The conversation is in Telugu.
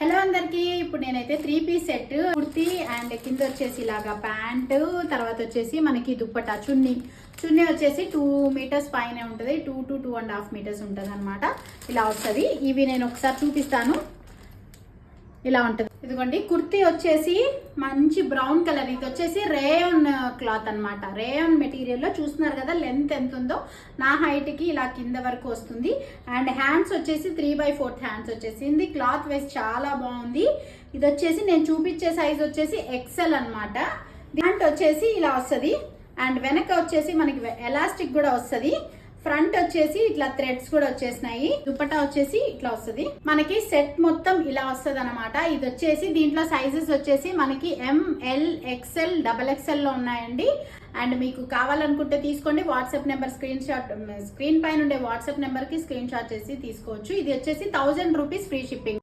హలో అందరికి, ఇప్పుడు నేనైతే 3 పీస్ సెట్ కుర్తీ అండ్ కింద వచ్చేసి ఇలాగా ప్యాంటు, తర్వాత వచ్చేసి మనకి దుప్పటా చున్నీ వచ్చేసి 2 మీటర్స్ పైన ఉంటుంది. 2 to 2.5 మీటర్స్ ఉంటుంది అనమాట. ఇలా వస్తుంది. ఇవి నేను ఒకసారి చూపిస్తాను. ఇలా ఉంటుంది. ఇదిగోండి, కుర్తీ వచ్చేసి మంచి బ్రౌన్ కలర్. ఇది వచ్చేసి రేయాన్ క్లాత్ అనమాట. రేయాన్ మెటీరియల్లో చూస్తున్నారు కదా లెంత్ ఎంత ఉందో. నా హైట్కి ఇలా కింద వరకు వస్తుంది. అండ్ హ్యాండ్స్ వచ్చేసి 3/4 హ్యాండ్స్ వచ్చేసింది. క్లాత్ వైజ్ చాలా బాగుంది. ఇది వచ్చేసి నేను చూపించే సైజ్ వచ్చేసి ఎక్సెల్ అనమాట. ప్యాంట్ వచ్చేసి ఇలా వస్తుంది. అండ్ వెనక వచ్చేసి మనకి ఎలాస్టిక్ కూడా వస్తుంది. ఫ్రంట్ వచ్చేసి ఇట్లా థ్రెడ్స్ కూడా వచ్చేసినాయి. దుపట్టా వచ్చేసి ఇట్లా వస్తుంది. మనకి సెట్ మొత్తం ఇలా వస్తుంది అనమాట. ఇది వచ్చేసి దీంట్లో సైజెస్ వచ్చేసి మనకి ML XL XXL లో ఉన్నాయండి. అండ్ మీకు కావాలనుకుంటే తీసుకోండి. వాట్సాప్ నెంబర్ స్క్రీన్ పైన ఉండే వాట్సాప్ నెంబర్ కి స్క్రీన్ షాట్ చేసి తీసుకోవచ్చు. ఇది వచ్చేసి 1000 రూపీస్ ఫ్రీ షిప్పింగ్.